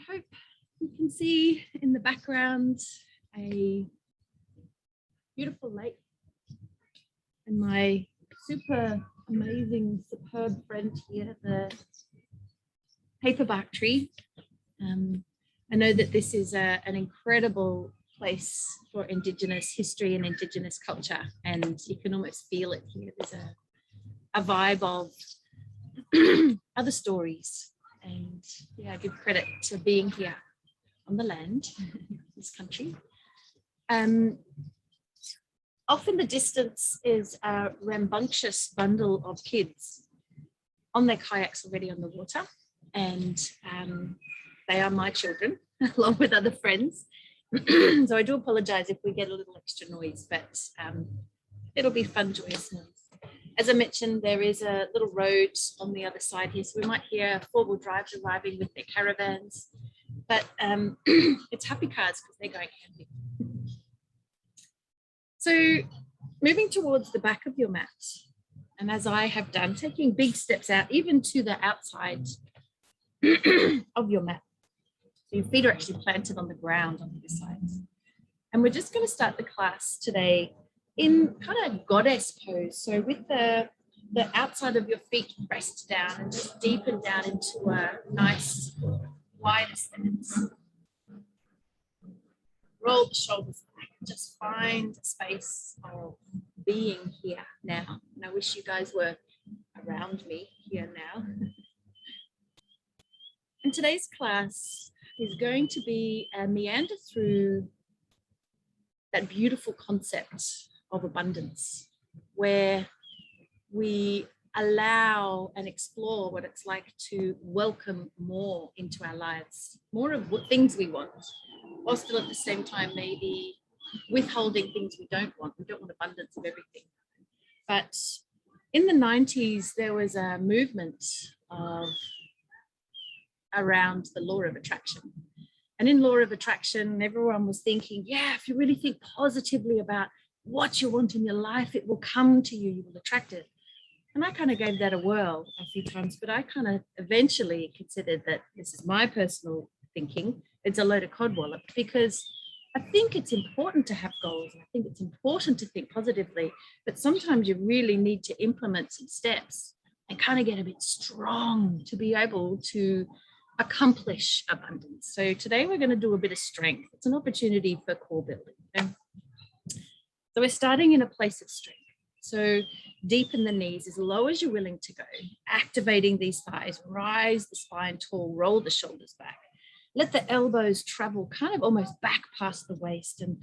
I hope you can see in the background a beautiful lake and my super amazing, superb friend here, the paperbark tree. I know that this is an incredible place for Indigenous history and Indigenous culture, and you can almost feel it here. There's a vibe of other stories, and yeah, I give credit to being here on the land, this country. Off in the distance is a rambunctious bundle of kids on their kayaks already on the water, and they are my children along with other friends. So I do apologize if we get a little extra noise, but it'll be fun, joyous noise. As I mentioned, there is a little road on the other side here, so we might hear four-wheel drives arriving with their caravans, but it's happy cars because they're going camping. So moving towards the back of your mat, and as I have done, taking big steps out, even to the outside of your mat. So your feet are actually planted on the ground on either side. And we're just going to start the class today in kind of goddess pose. So with the outside of your feet pressed down and just deepen down into a nice wider stance. Roll the shoulders back. Just find a space of being here now. And I wish you guys were around me here now. And today's class is going to be a meander through that beautiful concept of abundance, where we allow and explore what it's like to welcome more into our lives, more of what things we want, while still at the same time maybe withholding things we don't want. We don't want abundance of everything. But in the 90s, there was a movement around the law of attraction. And in law of attraction, everyone was thinking, yeah, if you really think positively about what you want in your life, it will come to you, you will attract it. And I kind of gave that a whirl a few times, but I kind of eventually considered that this is my personal thinking. It's a load of codwallop, because I think it's important to have goals. I think it's important to think positively, but sometimes you really need to implement some steps and kind of get a bit strong to be able to accomplish abundance. So today we're going to do a bit of strength. It's an opportunity for core building. Okay? So we're starting in a place of strength. So deepen the knees as low as you're willing to go, activating these thighs, rise the spine tall, roll the shoulders back. Let the elbows travel kind of almost back past the waist, and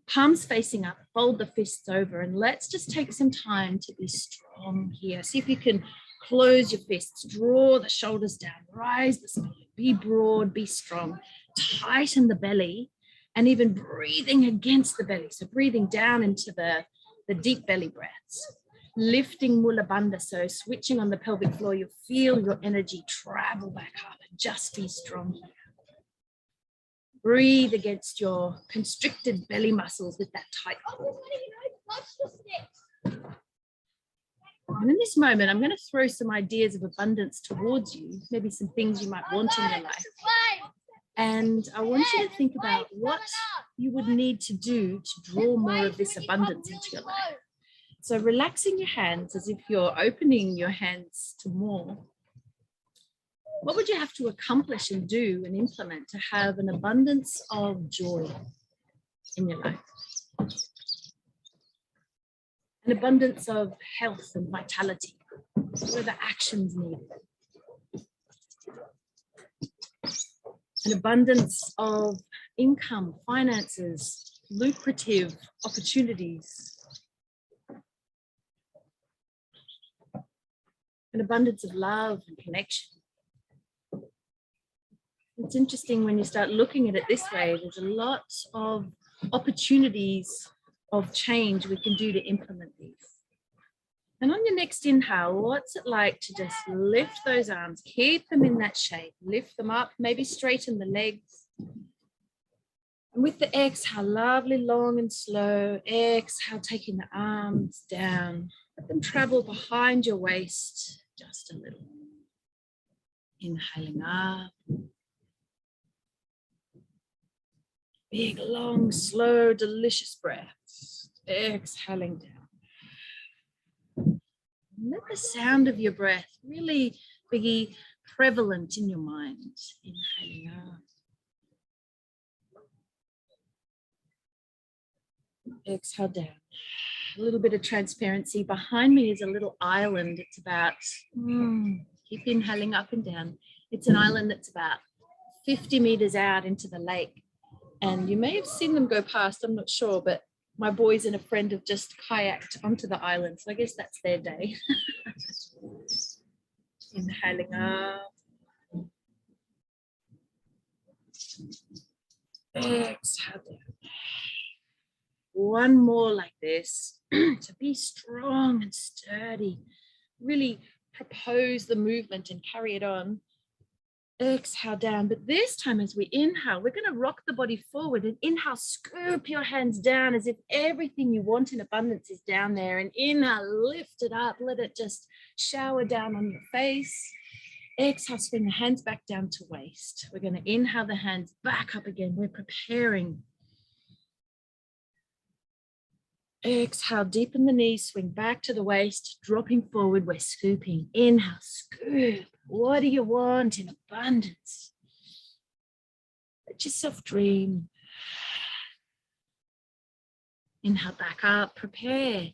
palms facing up, fold the fists over, and let's just take some time to be strong here. See if you can close your fists, draw the shoulders down, rise the spine, be broad, be strong, tighten the belly, and even breathing against the belly. So breathing down into the deep belly breaths, lifting Mula Bandha. So switching on the pelvic floor, you feel your energy travel back up and just be strong here. Breathe against your constricted belly muscles with that tight. And in this moment, I'm going to throw some ideas of abundance towards you, maybe some things you might want in your life. And I want you to think about what you would need to do to draw more of this abundance into your life. So relaxing your hands as if you're opening your hands to more. What would you have to accomplish and do and implement to have an abundance of joy in your life? An abundance of health and vitality. What are the actions needed? An abundance of income, finances, lucrative opportunities. An abundance of love and connection. It's interesting when you start looking at it this way, there's a lot of opportunities of change we can do to implement these. And on your next inhale, what's it like to just lift those arms, keep them in that shape, lift them up, maybe straighten the legs. And with the exhale, lovely, long and slow, exhale, taking the arms down, let them travel behind your waist just a little. Inhaling up. Big, long, slow, delicious breaths. Exhaling down. Let the sound of your breath really be prevalent in your mind. Inhaling out. Exhale down. A little bit of transparency. Behind me is a little island. It's about, keep inhaling up and down. It's an island that's about 50 meters out into the lake. And you may have seen them go past, I'm not sure, but my boys and a friend have just kayaked onto the island. So I guess that's their day. Inhaling up. Exhale down. One more like this. To be strong and sturdy. Really propose the movement and carry it on. Exhale down, but this time as we inhale, we're going to rock the body forward and inhale, scoop your hands down as if everything you want in abundance is down there, and inhale, lift it up, let it just shower down on your face. Exhale, swing the hands back down to waist. We're going to inhale the hands back up again. We're preparing. Exhale, deepen the knees, swing back to the waist, dropping forward, we're scooping. Inhale, scoop. What do you want in abundance? Let yourself dream. Inhale back up, prepare.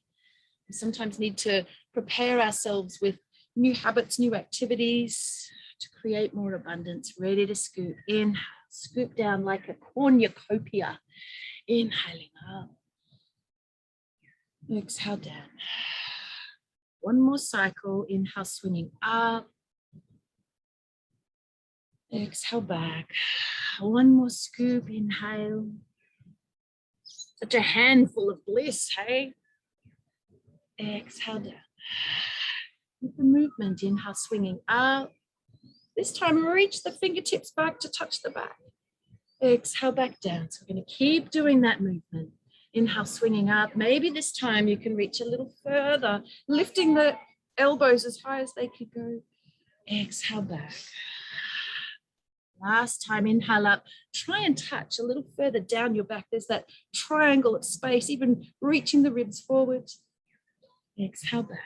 We sometimes need to prepare ourselves with new habits, new activities to create more abundance. Ready to scoop. Inhale, scoop down like a cornucopia. Inhaling up. Exhale down. One more cycle. Inhale, swinging up. Exhale back. One more scoop. Inhale. Such a handful of bliss, hey? Exhale down. With the movement, inhale, swinging up. This time, reach the fingertips back to touch the back. Exhale back down. So we're going to keep doing that movement. Inhale, swinging up. Maybe this time you can reach a little further, lifting the elbows as high as they could go. Exhale back. Last time, inhale up. Try and touch a little further down your back. There's that triangle of space, even reaching the ribs forward. Exhale back.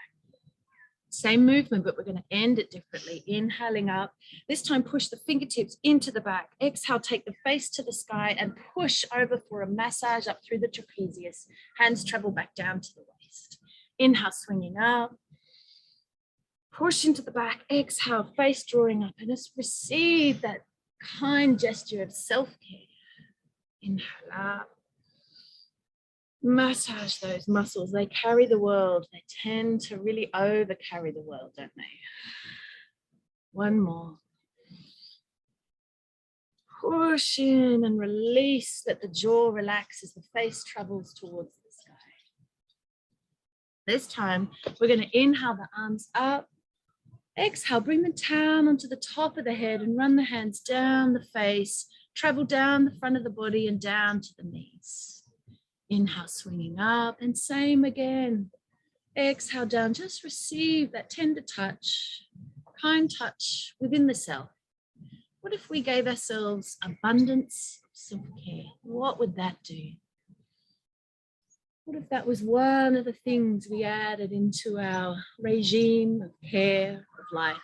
Same movement, but we're going to end it differently. Inhaling up. This time, push the fingertips into the back. Exhale, take the face to the sky and push over for a massage up through the trapezius. Hands travel back down to the waist. Inhale, swinging up. Push into the back. Exhale, face drawing up, and just receive that kind gesture of self-care. Inhale up. Massage those muscles. They carry the world. They tend to really over carry the world, don't they? One more. Push in and release. Let the jaw relax as the face travels towards the sky. This time, we're going to inhale the arms up. Exhale, bring them down onto the top of the head and run the hands down the face. Travel down the front of the body and down to the knees. Inhale, swinging up, and same again. Exhale down, just receive that tender touch, kind touch within the self. What if we gave ourselves abundance of self-care? What would that do? What if that was one of the things we added into our regime of care, of life?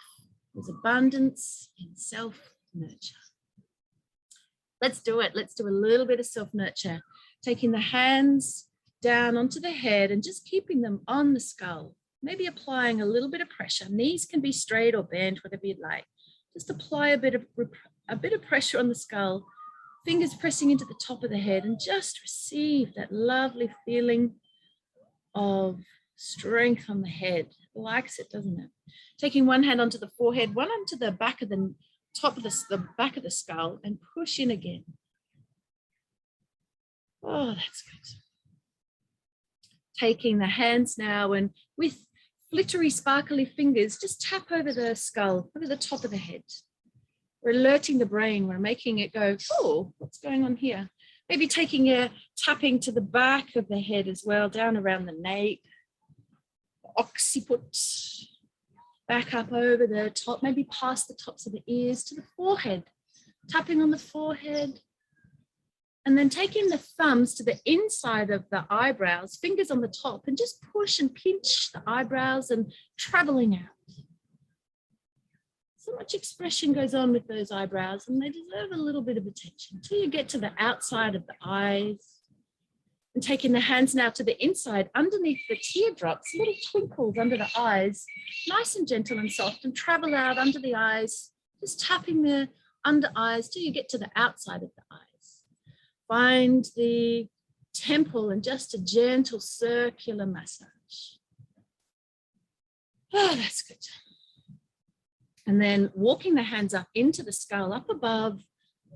Was abundance in self-nurture. Let's do it. Let's do a little bit of self-nurture. Taking the hands down onto the head and just keeping them on the skull. Maybe applying a little bit of pressure. Knees can be straight or bent, whatever you'd like. Just apply a bit of pressure on the skull. Fingers pressing into the top of the head, and just receive that lovely feeling of strength on the head. It likes it, doesn't it? Taking one hand onto the forehead, one onto the back of the top of the back of the skull, and push in again. Oh, that's good. Taking the hands now, and with glittery, sparkly fingers, just tap over the skull, over the top of the head. We're alerting the brain. We're making it go, oh, what's going on here? Maybe taking a tapping to the back of the head as well, down around the nape, occiput, back up over the top, maybe past the tops of the ears to the forehead. Tapping on the forehead, And then taking the thumbs to the inside of the eyebrows, fingers on the top, and just push and pinch the eyebrows and traveling out. So much expression goes on with those eyebrows, and they deserve a little bit of attention until you get to the outside of the eyes. And taking the hands now to the inside, underneath the teardrops, little twinkles under the eyes, nice and gentle and soft, and travel out under the eyes, just tapping the under eyes till you get to the outside of the eyes. Find the temple and just a gentle circular massage. Oh, that's good. And then walking the hands up into the skull, up above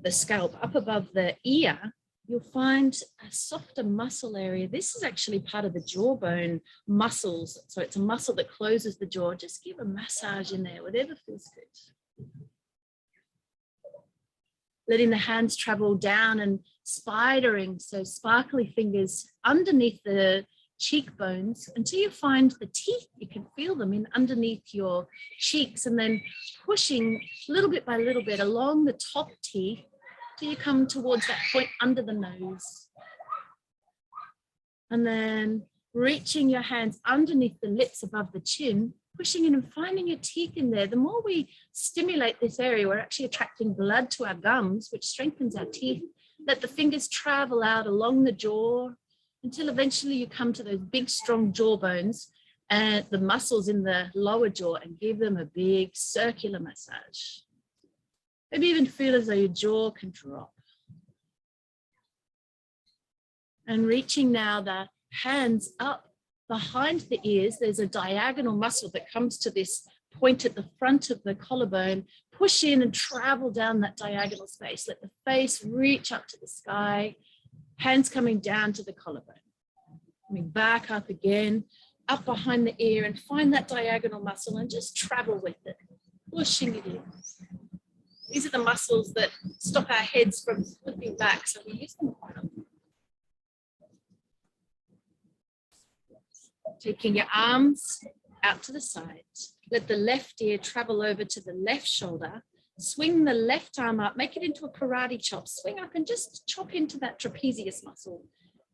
the scalp, up above the ear, you'll find a softer muscle area. This is actually part of the jawbone muscles. So it's a muscle that closes the jaw. Just give a massage in there, whatever feels good. Letting the hands travel down and spidering, so sparkly fingers underneath the cheekbones until you find the teeth. You can feel them in underneath your cheeks, and then pushing little bit by little bit along the top teeth till you come towards that point under the nose. And then reaching your hands underneath the lips above the chin, pushing in and finding your teeth in there. The more we stimulate this area, we're actually attracting blood to our gums, which strengthens our teeth. Let the fingers travel out along the jaw until eventually you come to those big, strong jawbones and the muscles in the lower jaw, and give them a big circular massage. Maybe even feel as though your jaw can drop. And reaching now the hands up behind the ears, there's a diagonal muscle that comes to this point at the front of the collarbone. Push in and travel down that diagonal space. Let the face reach up to the sky. Hands coming down to the collarbone. Coming back up again, up behind the ear, and find that diagonal muscle and just travel with it, pushing it in. These are the muscles that stop our heads from flipping back, so we use them quite often. Taking your arms out to the side. Let the left ear travel over to the left shoulder. Swing the left arm up, make it into a karate chop. Swing up and just chop into that trapezius muscle.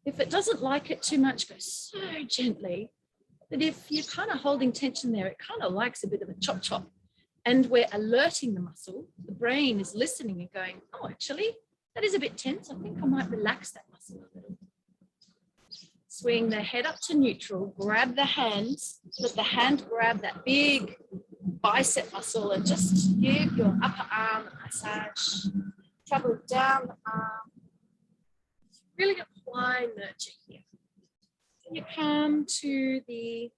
If it doesn't like it too much, go so gently that if you're kind of holding tension there, it kind of likes a bit of a chop chop. And we're alerting the muscle. The brain is listening and going, oh, actually, that is a bit tense. I think I might relax that muscle a little. Swing the head up to neutral, grab the hands, let the hand grab that big bicep muscle and just give your upper arm a massage. Travel down the arm. Really apply nurture here. You come to the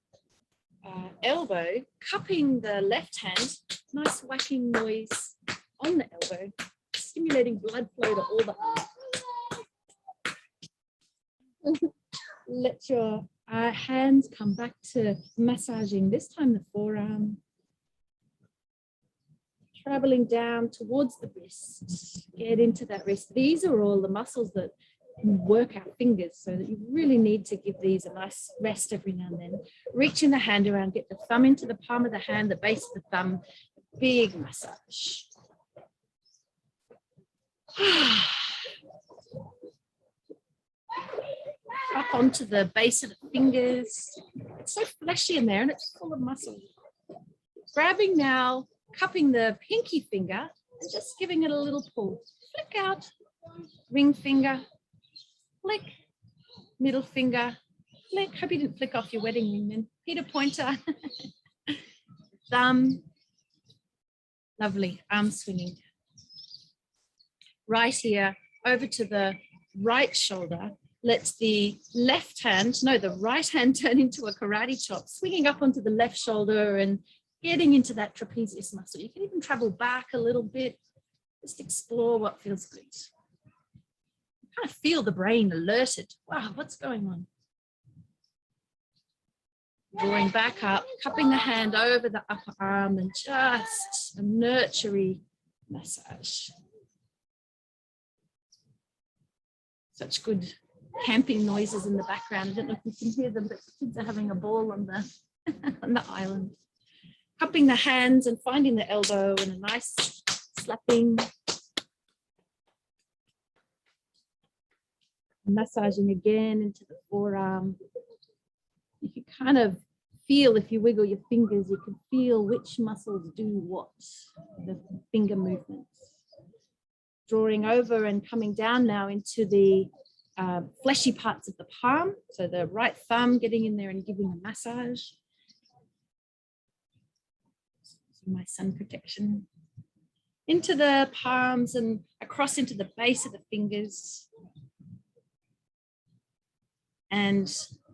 elbow, cupping the left hand, nice whacking noise on the elbow, stimulating blood flow to all the arms. Let your hands come back to massaging, this time the forearm. Traveling down towards the wrist, get into that wrist. These are all the muscles that work our fingers, so that you really need to give these a nice rest every now and then. Reaching the hand around, get the thumb into the palm of the hand, the base of the thumb, big massage. Up onto the base of the fingers. It's so fleshy in there and it's full of muscle. Grabbing now, cupping the pinky finger and just giving it a little pull. Flick out, ring finger, flick, middle finger, flick. Hope you didn't flick off your wedding ring then. Peter pointer, thumb. Lovely, arm swinging. Right here, over to the right shoulder. Let the left hand, no, the right hand turn into a karate chop, swinging up onto the left shoulder and getting into that trapezius muscle. You can even travel back a little bit, just explore what feels good. Kind of feel the brain alerted. Wow, what's going on? Drawing back up, cupping the hand over the upper arm and just a nurturing massage. Such good camping noises in the background. I don't know if you can hear them, but the kids are having a ball on the, on the island. Cupping the hands and finding the elbow and a nice slapping. Massaging again into the forearm. You can kind of feel, if you wiggle your fingers, you can feel which muscles do what, the finger movements. Drawing over and coming down now into the fleshy parts of the palm. So the right thumb getting in there and giving a massage. My sun protection. Into the palms and across into the base of the fingers. And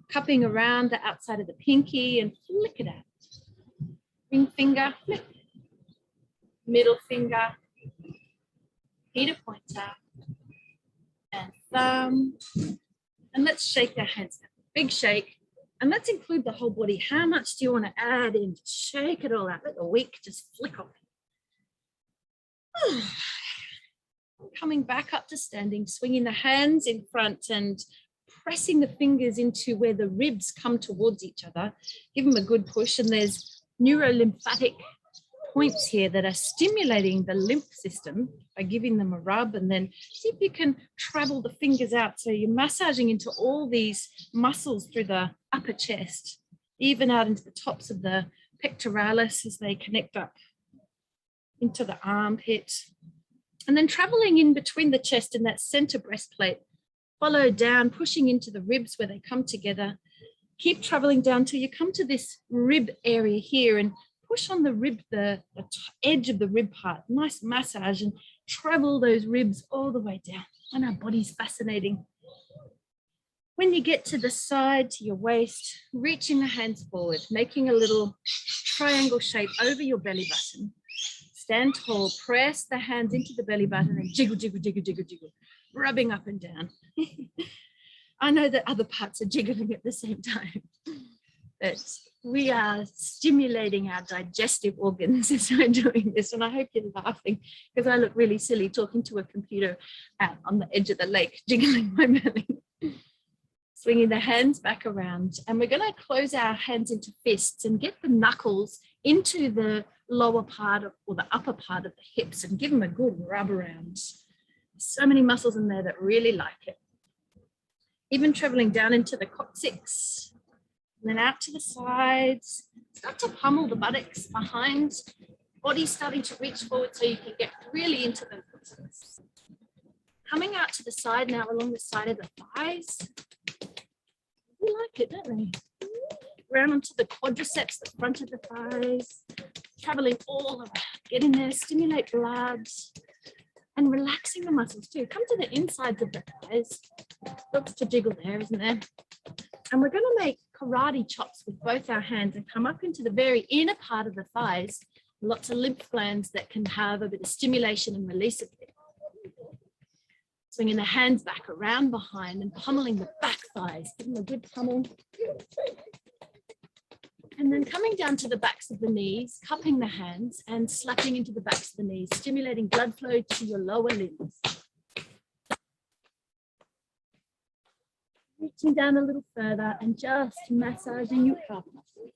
cupping around the outside of the pinky and flick it out. Ring finger, flick. Middle finger, Peter pointer, and thumb. And let's shake our hands out. Big shake. And let's include the whole body. How much do you want to add in? Just shake it all out. Let the week just flick off. Coming back up to standing, swinging the hands in front and pressing the fingers into where the ribs come towards each other. Give them a good push. And there's neurolymphatic points here that are stimulating the lymph system by giving them a rub, and then see if you can travel the fingers out. So you're massaging into all these muscles through the upper chest, even out into the tops of the pectoralis as they connect up into the armpit. And then traveling in between the chest and that center breastplate, follow down, pushing into the ribs where they come together. Keep traveling down till you come to this rib area here and push on the rib, the edge of the rib part. Nice massage and travel those ribs all the way down. And our body's fascinating. When you get to the side, to your waist, reaching the hands forward, making a little triangle shape over your belly button. Stand tall, press the hands into the belly button and jiggle, jiggle, jiggle, jiggle, jiggle, rubbing up and down. I know that other parts are jiggling at the same time. But we are stimulating our digestive organs as we're doing this. And I hope you're laughing because I look really silly talking to a computer out on the edge of the lake, jiggling my belly. Swinging the hands back around. And we're going to close our hands into fists and get the knuckles into the lower part of, or the upper part of the hips, and give them a good rub around. So many muscles in there that really like it. Even traveling down into the coccyx. And then out to the sides, start to pummel the buttocks behind, body starting to reach forward so you can get really into the coccyx. Coming out to the side now along the side of the thighs. We like it, don't we? Round onto the quadriceps, the front of the thighs, traveling all around. Get in there, stimulate blood, and relaxing the muscles too. Come to the insides of the thighs. Lots to jiggle there, isn't there? And we're going to make karate chops with both our hands and come up into the very inner part of the thighs. Lots of lymph glands that can have a bit of stimulation and release of it. Swinging the hands back around behind and pummeling the back thighs. Give them a good pummel. And then coming down to the backs of the knees, cupping the hands and slapping into the backs of the knees, stimulating blood flow to your lower limbs. Reaching down a little further and just massaging your calf muscles.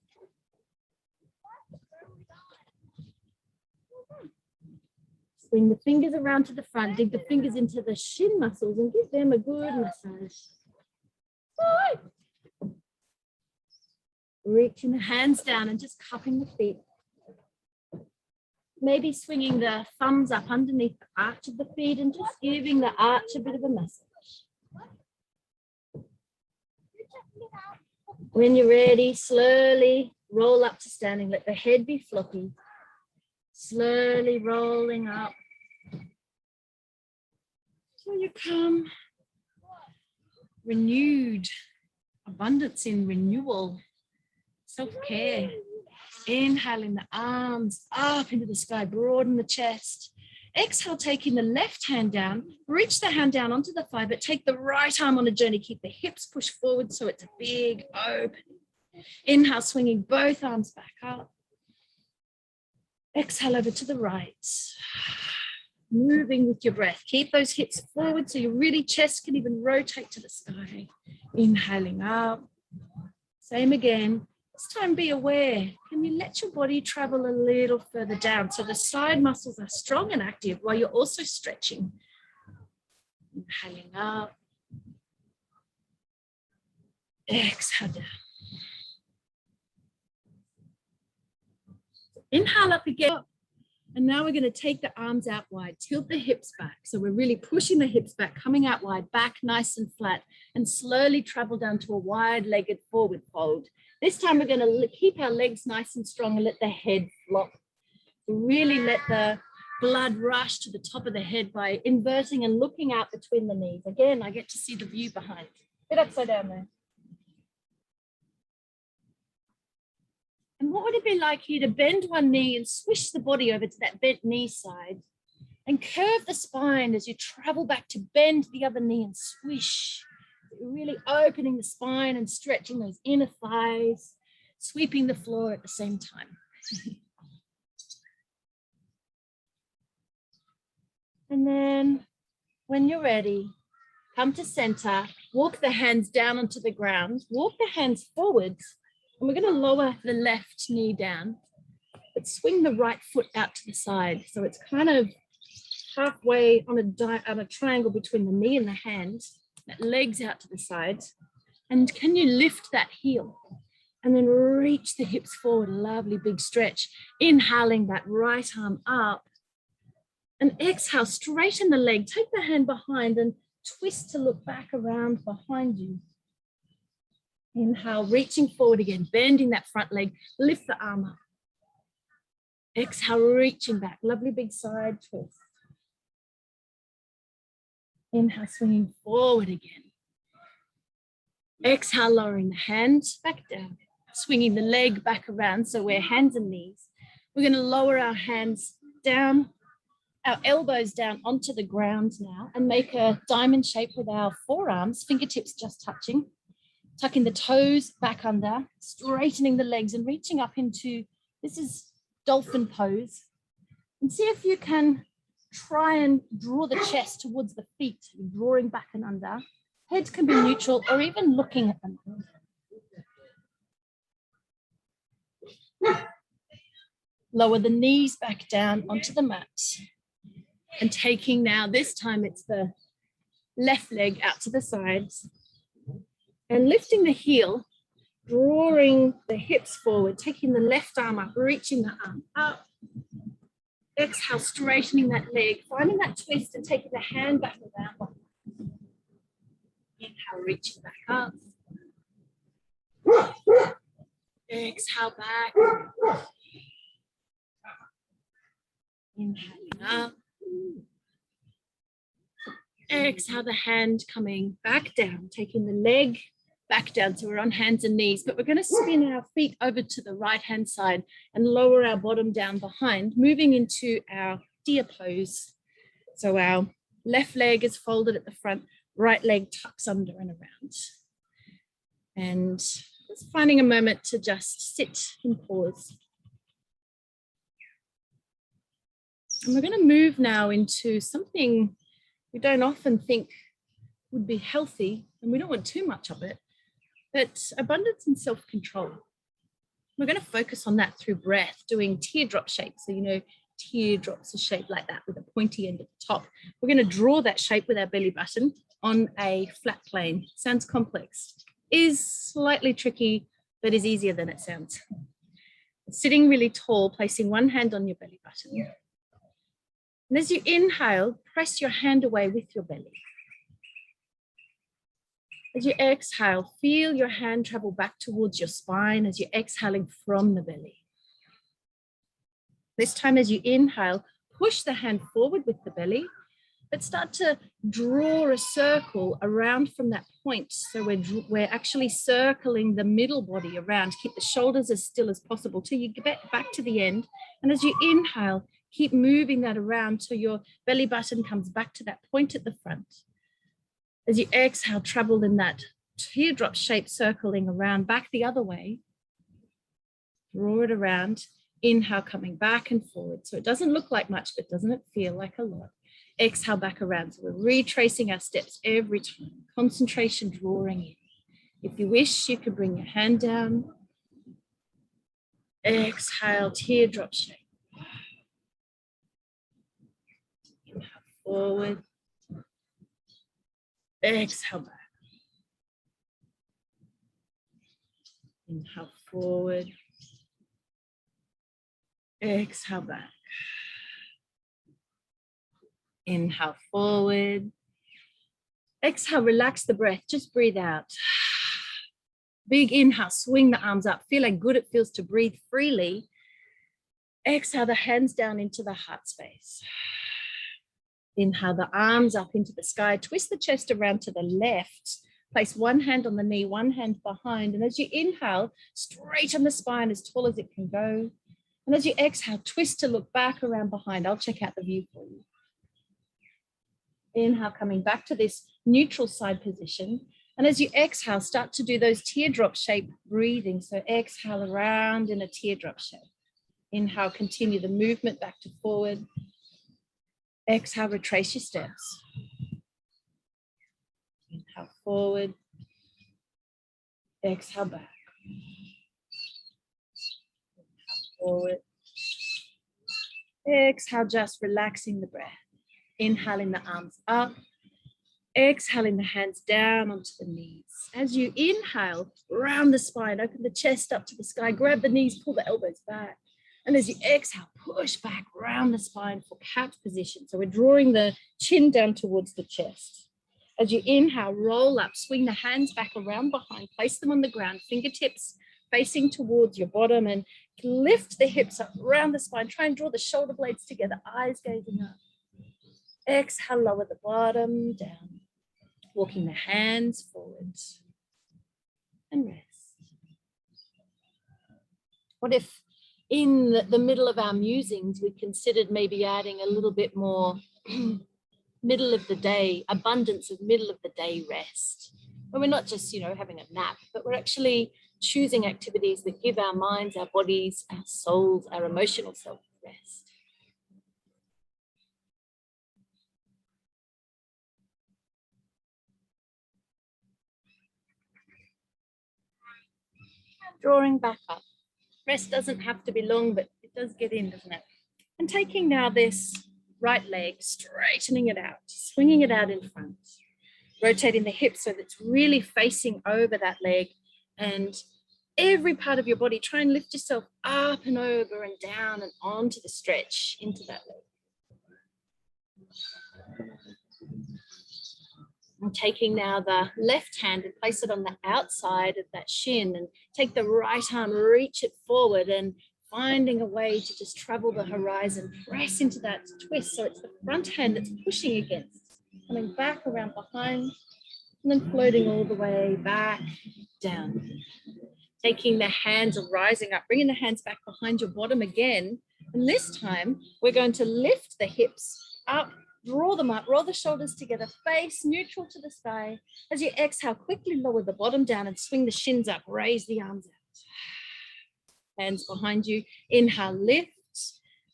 Swing the fingers around to the front, dig the fingers into the shin muscles and give them a good massage. Reaching the hands down and just cupping the feet. Maybe swinging the thumbs up underneath the arch of the feet and just giving the arch a bit of a massage. When you're ready, slowly roll up to standing. Let the head be floppy. Slowly rolling up. Till you come renewed, abundance in renewal, self-care. Inhaling the arms up into the sky, broaden the chest. Exhale, taking the left hand down, reach the hand down onto the thigh, but take the right arm on a journey. Keep the hips pushed forward so it's a big open. Inhale, swinging both arms back up. Exhale over to the right. Moving with your breath. Keep those hips forward so your really chest can even rotate to the sky. Inhaling up. Same again. This time be aware. Can you let your body travel a little further down so the side muscles are strong and active while you're also stretching. Inhaling up. Exhale down. Inhale up again. And now we're going to take the arms out wide, tilt the hips back. So we're really pushing the hips back, coming out wide, back nice and flat, and slowly travel down to a wide-legged forward fold. This time we're going to keep our legs nice and strong and let the head flop. Really let the blood rush to the top of the head by inverting and looking out between the knees. Again, I get to see the view behind. Get upside down there. And what would it be like here to bend one knee and swish the body over to that bent knee side and curve the spine as you travel back to bend the other knee and swish. Really opening the spine and stretching those inner thighs, sweeping the floor at the same time. And then when you're ready, come to center, walk the hands down onto the ground, walk the hands forwards. And we're going to lower the left knee down, but swing the right foot out to the side. So it's kind of halfway on a triangle between the knee and the hand, that legs out to the sides. And can you lift that heel? And then reach the hips forward, a lovely big stretch. Inhaling that right arm up. And exhale, straighten the leg. Take the hand behind and twist to look back around behind you. Inhale, reaching forward again, bending that front leg, lift the arm up. Exhale, reaching back, lovely big side twist. Inhale, swinging forward again. Exhale, lowering the hands back down, swinging the leg back around, so we're hands and knees. We're going to lower our hands down, our elbows down onto the ground now, and make a diamond shape with our forearms, fingertips just touching. Tucking the toes back under, straightening the legs and reaching up into, this is dolphin pose. And see if you can try and draw the chest towards the feet, drawing back and under. Head can be neutral or even looking at them. Lower the knees back down onto the mat. And taking now, this time it's the left leg out to the sides. And lifting the heel, drawing the hips forward, taking the left arm up, reaching the arm up. Exhale, straightening that leg, finding that twist and taking the hand back around. Inhale, reaching back up. Exhale, back. Inhaling up. Exhale, the hand coming back down, taking the leg back down. So we're on hands and knees, but we're going to spin our feet over to the right-hand side and lower our bottom down behind, moving into our deer pose. So our left leg is folded at the front, right leg tucks under and around. And just finding a moment to just sit and pause. And we're going to move now into something we don't often think would be healthy, and we don't want too much of it, but abundance and self-control. We're going to focus on that through breath, doing teardrop shapes. So, you know, teardrops are shaped like that with a pointy end at the top. We're going to draw that shape with our belly button on a flat plane. Sounds complex, is slightly tricky, but is easier than it sounds. Sitting really tall, placing one hand on your belly button. And as you inhale, press your hand away with your belly. As you exhale, feel your hand travel back towards your spine as you're exhaling from the belly. This time as you inhale, push the hand forward with the belly, but start to draw a circle around from that point. So we're actually circling the middle body around. Keep the shoulders as still as possible till you get back to the end. And as you inhale, keep moving that around till your belly button comes back to that point at the front. As you exhale, travel in that teardrop shape, circling around back the other way. Draw it around. Inhale, coming back and forward. So it doesn't look like much, but doesn't it feel like a lot? Exhale, back around. So we're retracing our steps every time. Concentration drawing in. If you wish, you can bring your hand down. Exhale, teardrop shape. Inhale, forward. Exhale, back. Inhale forward. Exhale back. Inhale forward. Exhale, relax the breath. Just breathe out. Big inhale, swing the arms up. Feel how good it feels to breathe freely. Exhale the hands down into the heart space. Inhale the arms up into the sky. Twist the chest around to the left. Place one hand on the knee, one hand behind. And as you inhale, straighten the spine as tall as it can go. And as you exhale, twist to look back around behind. I'll check out the view for you. Inhale, coming back to this neutral side position. And as you exhale, start to do those teardrop shape breathing. So exhale around in a teardrop shape. Inhale, continue the movement back to forward. Exhale, retrace your steps. Inhale, forward. Exhale, back. Inhale, forward. Exhale, just relaxing the breath. Inhaling the arms up. Exhaling the hands down onto the knees. As you inhale, round the spine, open the chest up to the sky, grab the knees, pull the elbows back. And as you exhale, push back, round the spine for cat position. So we're drawing the chin down towards the chest. As you inhale, roll up, swing the hands back around behind, place them on the ground, fingertips facing towards your bottom, and lift the hips up around the spine. Try and draw the shoulder blades together, eyes gazing up. Exhale, lower the bottom down. Walking the hands forward and rest. What if in the middle of our musings, we considered maybe adding a little bit more middle of the day, abundance of middle of the day rest? When we're not just, having a nap, but we're actually choosing activities that give our minds, our bodies, our souls, our emotional self rest. Drawing back up. Rest doesn't have to be long, but it does get in, doesn't it? And taking now this right leg, straightening it out, swinging it out in front, rotating the hips so that it's really facing over that leg, and every part of your body, try and lift yourself up and over and down and onto the stretch into that leg. And taking now the left hand and place it on the outside of that shin, and take the right arm, reach it forward, and finding a way to just travel the horizon, press into that twist. So it's the front hand that's pushing against, coming back around behind, and then floating all the way back down. Taking the hands and rising up, bringing the hands back behind your bottom again. And this time we're going to lift the hips up, draw them up, roll the shoulders together, face neutral to the sky. As you exhale, quickly lower the bottom down and swing the shins up, raise the arms out. Hands behind you. Inhale, lift.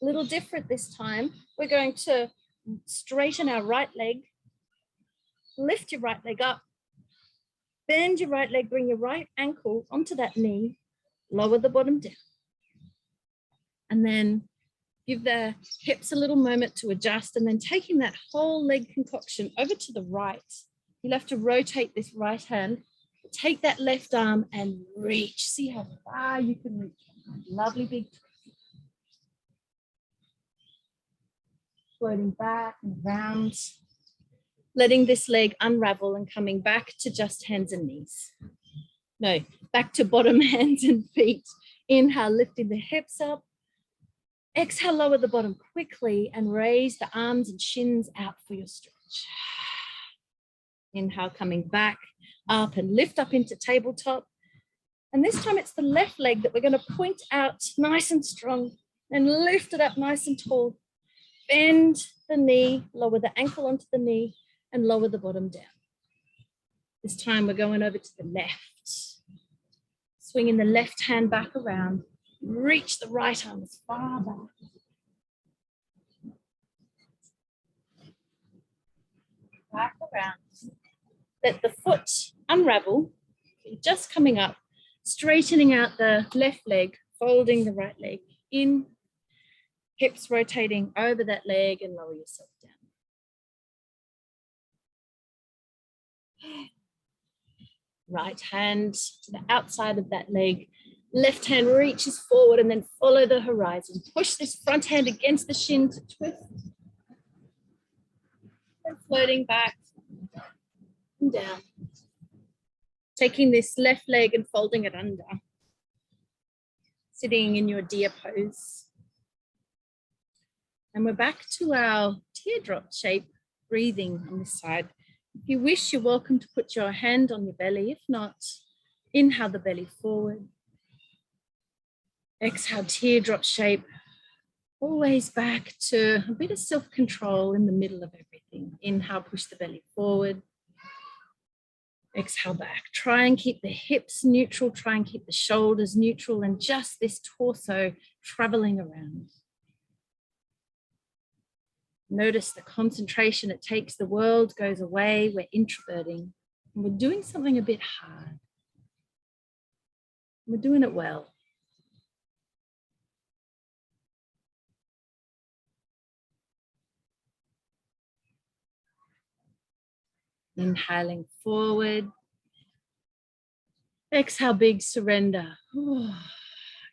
A little different this time. We're going to straighten our right leg. Lift your right leg up. Bend your right leg, bring your right ankle onto that knee. Lower the bottom down. And then give the hips a little moment to adjust, and then taking that whole leg concoction over to the right. You'll have to rotate this right hand. Take that left arm and reach. See how far you can reach. Lovely big twist. Floating back and round. Letting this leg unravel and coming back to just hands and knees. No, back to bottom hands and feet. Inhale, lifting the hips up. Exhale, lower the bottom quickly and raise the arms and shins out for your stretch. Inhale, coming back up and lift up into tabletop. And this time it's the left leg that we're going to point out nice and strong and lift it up nice and tall. Bend the knee, lower the ankle onto the knee and lower the bottom down. This time we're going over to the left. Swinging the left hand back around. Reach the right arm as far back. Back around. Let the foot unravel. Just coming up, straightening out the left leg, folding the right leg in, hips rotating over that leg, and lower yourself down. Right hand to the outside of that leg. Left hand reaches forward and then follow the horizon. Push this front hand against the shin to twist. And floating back and down. Taking this left leg and folding it under. Sitting in your deer pose. And we're back to our teardrop shape breathing on this side. If you wish, you're welcome to put your hand on your belly. If not, inhale the belly forward. Exhale, teardrop shape. Always back to a bit of self-control in the middle of everything. Inhale, push the belly forward. Exhale back. Try and keep the hips neutral. Try and keep the shoulders neutral and just this torso traveling around. Notice the concentration it takes. The world goes away. We're introverting. And we're doing something a bit hard. We're doing it well. Inhaling forward. Exhale, big surrender.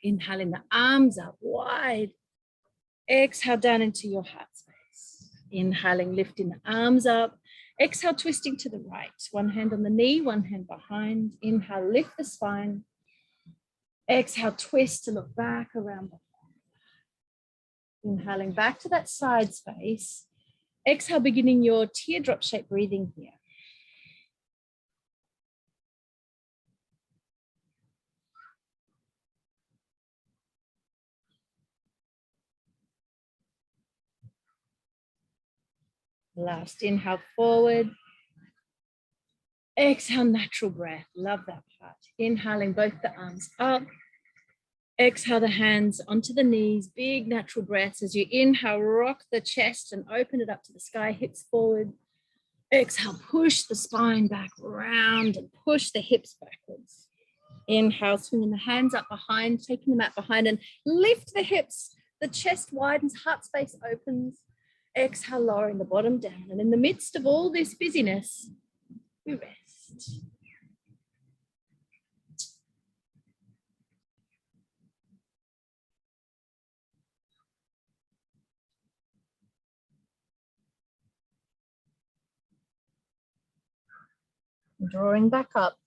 Inhaling the arms up wide. Exhale down into your heart space. Inhaling, lifting the arms up. Exhale, twisting to the right. One hand on the knee, one hand behind. Inhale, lift the spine. Exhale, twist to look back around the front. Inhaling back to that side space. Exhale, beginning your teardrop shape breathing here. Last inhale forward. Exhale, natural breath. Love that part. Inhaling both the arms up. Exhale the hands onto the knees. Big natural breaths. As you inhale, rock the chest and open it up to the sky, hips forward. Exhale, push the spine back round and push the hips backwards. Inhale, swinging the hands up behind, taking the mat behind and lift the hips. The chest widens, heart space opens. Exhale, lowering the bottom down. And in the midst of all this busyness, we rest. Drawing back up.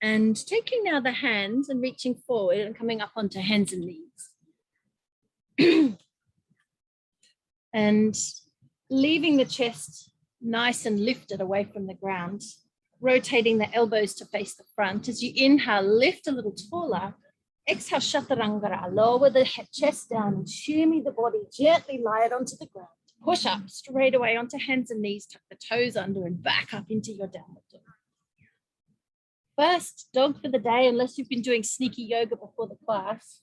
And taking now the hands and reaching forward and coming up onto hands and knees. And leaving the chest nice and lifted away from the ground, rotating the elbows to face the front. As you inhale, lift a little taller. Exhale, chaturanga, lower the chest down and shimmy the body, gently lie it onto the ground. Push up straight away onto hands and knees, tuck the toes under and back up into your downward dog. First dog for the day, unless you've been doing sneaky yoga before the class.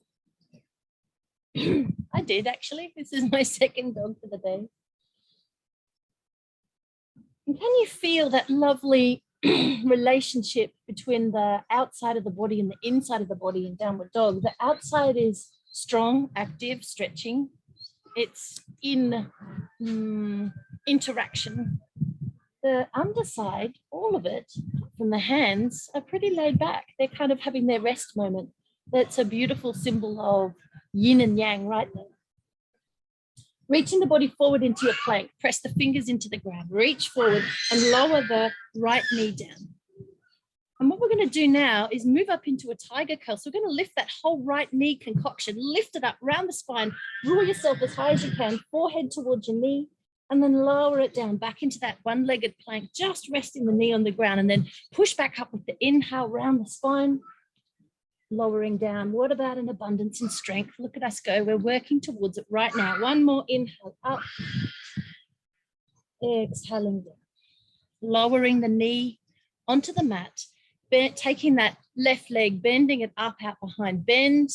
I did actually. This is my second dog for the day. And can you feel that lovely relationship between the outside of the body and the inside of the body in downward dog? The outside is strong, active, stretching. It's in interaction. The underside, all of it, from the hands, are pretty laid back. They're kind of having their rest moment. That's a beautiful symbol of yin and yang right there. Reaching the body forward into your plank. Press the fingers into the ground. Reach forward and lower the right knee down. And what we're going to do now is move up into a tiger curl. So we're going to lift that whole right knee concoction, lift it up round the spine, draw yourself as high as you can, forehead towards your knee, and then lower it down back into that one-legged plank, just resting the knee on the ground, and then push back up with the inhale round the spine, lowering down. What about an abundance and strength? Look at us go. We're working towards it right now. One more inhale up. Exhaling down. Lowering the knee onto the mat. Taking that left leg, bending it up out behind. Bend,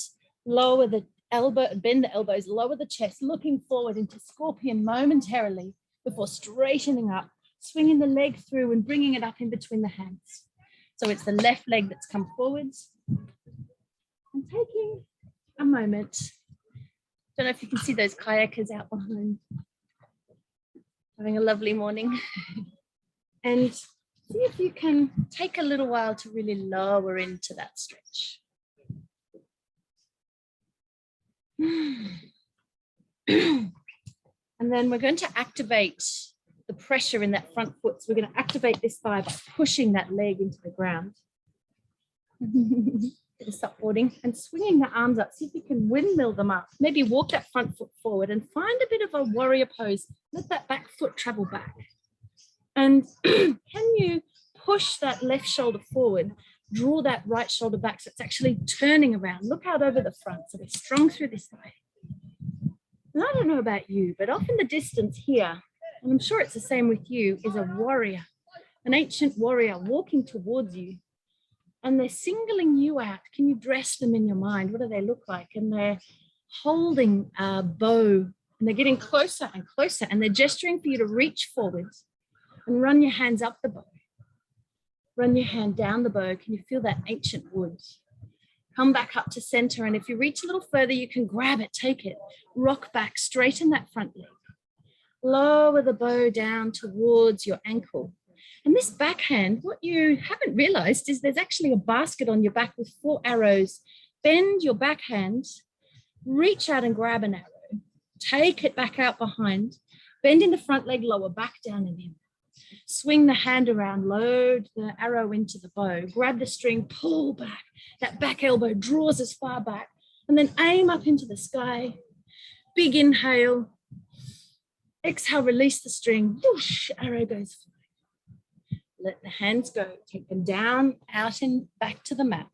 lower the elbow, bend the elbows, lower the chest, looking forward into scorpion momentarily before straightening up, swinging the leg through and bringing it up in between the hands. So it's the left leg that's come forwards. And taking a moment, don't know if you can see those kayakers out behind, having a lovely morning. And See if you can take a little while to really lower into that stretch. And then we're going to activate the pressure in that front foot. So we're going to activate this thigh by pushing that leg into the ground. Bit of supporting and swinging the arms up. See if you can windmill them up. Maybe walk that front foot forward and find a bit of a warrior pose. Let that back foot travel back. And can you push that left shoulder forward, draw that right shoulder back so it's actually turning around. Look out over the front so we're strong through this thigh. And I don't know about you, but off in the distance here, and I'm sure it's the same with you, is a warrior, an ancient warrior walking towards you. And they're singling you out. Can you dress them in your mind? What do they look like? And they're holding a bow and they're getting closer and closer and they're gesturing for you to reach forwards and run your hands up the bow. Run your hand down the bow. Can you feel that ancient wood? Come back up to center. And if you reach a little further, you can grab it, take it, rock back, straighten that front leg. Lower the bow down towards your ankle. And this backhand, what you haven't realized is there's actually a basket on your back with 4 arrows. Bend your backhand, reach out and grab an arrow, take it back out behind, bend in the front leg, lower back down and in. Swing the hand around, load the arrow into the bow, grab the string, pull back. That back elbow draws as far back and then aim up into the sky. Big inhale. Exhale, release the string. Whoosh, arrow goes flying. Let the hands go. Take them down, out and back to the mat.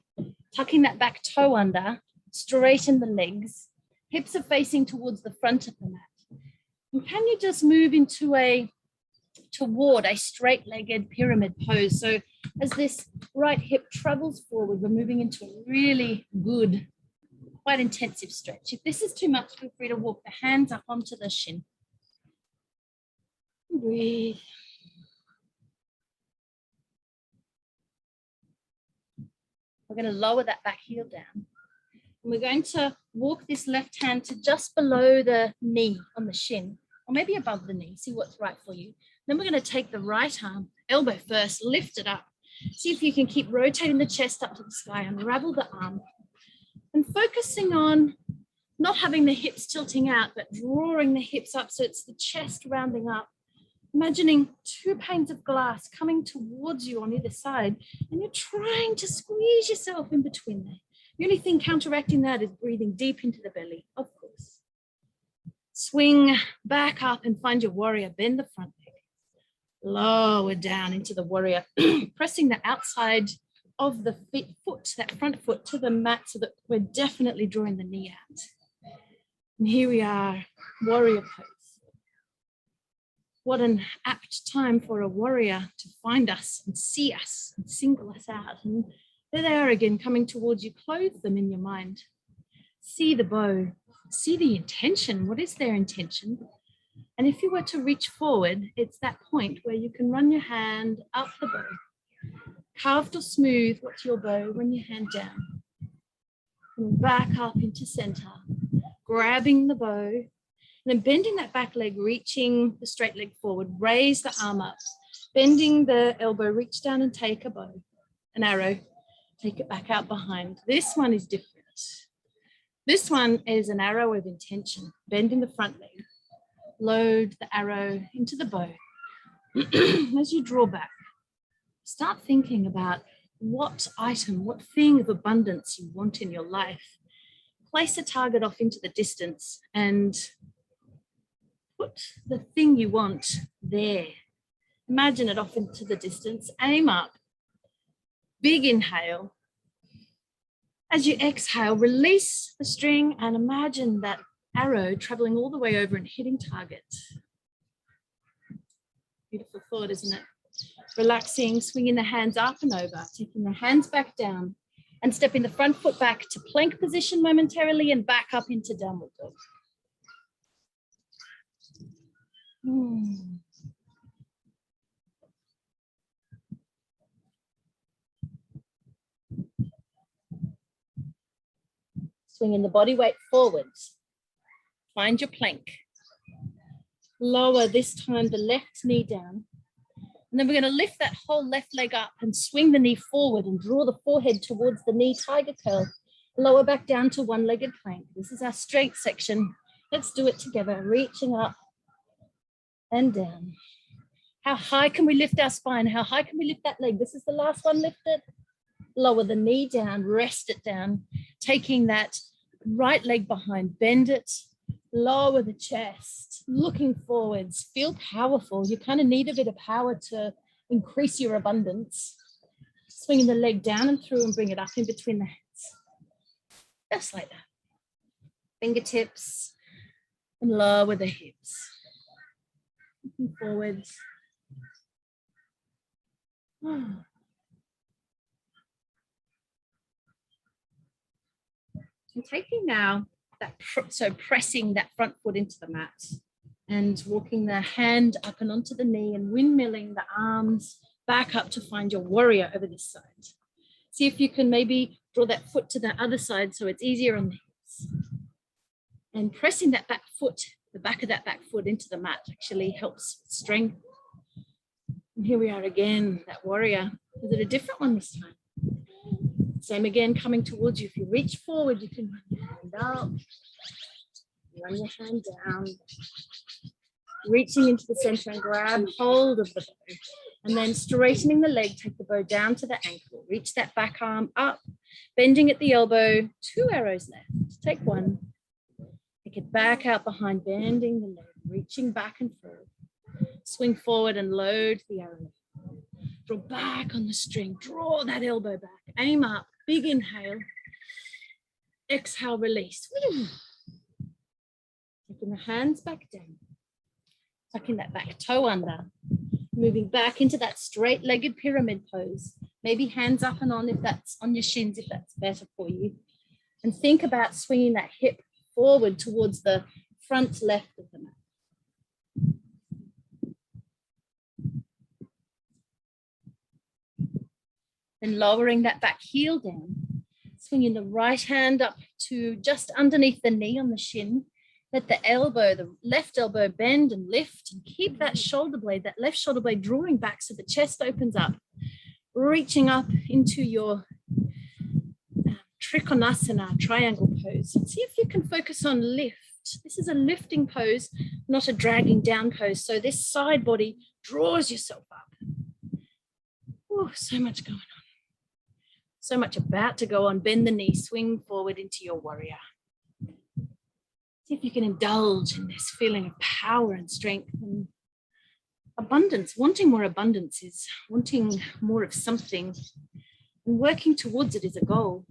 Tucking that back toe under, straighten the legs. Hips are facing towards the front of the mat. And can you just move into toward a straight-legged pyramid pose? So as this right hip travels forward, we're moving into a really good, quite intensive stretch. If this is too much, feel free to walk the hands up onto the shin. Breathe. We're going to lower that back heel down. And we're going to walk this left hand to just below the knee on the shin, or maybe above the knee. See what's right for you. Then we're going to take the right arm, elbow first, lift it up. See if you can keep rotating the chest up to the sky, unravel the arm. And focusing on not having the hips tilting out, but drawing the hips up so it's the chest rounding up. Imagining 2 panes of glass coming towards you on either side, and you're trying to squeeze yourself in between there. The only thing counteracting that is breathing deep into the belly, of course. Swing back up and find your warrior. Bend the front leg. Lower down into the warrior, pressing the outside of the foot, that front foot, to the mat so that we're definitely drawing the knee out. And here we are, warrior pose. What an apt time for a warrior to find us and see us and single us out. And there they are again, coming towards you. Clothe them in your mind. See the bow. See the intention. What is their intention? And if you were to reach forward, it's that point where you can run your hand up the bow. Carved or smooth, what's your bow? Run your hand down. And back up into center. Grabbing the bow. And then bending that back leg, reaching the straight leg forward, raise the arm up, bending the elbow, reach down and take a bow, an arrow, take it back out behind. This one is different. This one is an arrow of intention, bending the front leg, load the arrow into the bow. As you draw back, start thinking about what item, what thing of abundance you want in your life. Place a target off into the distance and put the thing you want there. Imagine it off into the distance. Aim up. Big inhale. As you exhale, release the string and imagine that arrow traveling all the way over and hitting target. Beautiful thought, isn't it? Relaxing, swinging the hands up and over, taking the hands back down and stepping the front foot back to plank position momentarily and back up into downward dog. Swinging the body weight forwards. Find your plank. Lower this time the left knee down. And then we're going to lift that whole left leg up and swing the knee forward and draw the forehead towards the knee, tiger curl. Lower back down to one-legged plank. This is our strength section. Let's do it together, reaching up and down. How high can we lift our spine? How high can we lift that leg? This is the last one, lift it. Lower the knee down, rest it down. Taking that right leg behind, bend it, lower the chest, looking forwards, feel powerful. You kind of need a bit of power to increase your abundance. Swinging the leg down and through and bring it up in between the hands. Just like that. Fingertips and lower the hips. Looking forwards. And taking now that, so pressing that front foot into the mat and walking the hand up and onto the knee and windmilling the arms back up to find your warrior over this side. See if you can maybe draw that foot to the other side so it's easier on the hips. And pressing that back foot, the back of that back foot into the mat actually helps with strength. And here we are again, that warrior. Is it a different one this time? Same again, coming towards you. If you reach forward, you can run your hand up, run your hand down, reaching into the center and grab hold of the bow. And then straightening the leg, take the bow down to the ankle, reach that back arm up, bending at the elbow, 2 arrows left. Take one, take it back out behind, bending the leg, reaching back and forward. Swing forward and load the arrow. Draw back on the string, draw that elbow back, aim up, big inhale, exhale, release. Taking the hands back down, tucking that back toe under, moving back into that straight-legged pyramid pose. Maybe hands up and on if that's on your shins, if that's better for you. And think about swinging that hip forward towards the front left of the mat. Then lowering that back heel down, swinging the right hand up to just underneath the knee on the shin. Let the elbow, the left elbow bend and lift and keep that shoulder blade, that left shoulder blade drawing back so the chest opens up, reaching up into your Trikonasana, triangle pose. See if you can focus on lift. This is a lifting pose, not a dragging down pose. So this side body draws yourself up. Oh, so much going on. So much about to go on. Bend the knee, swing forward into your warrior. See if you can indulge in this feeling of power and strength and abundance. Wanting more abundance is wanting more of something, and working towards it is a goal.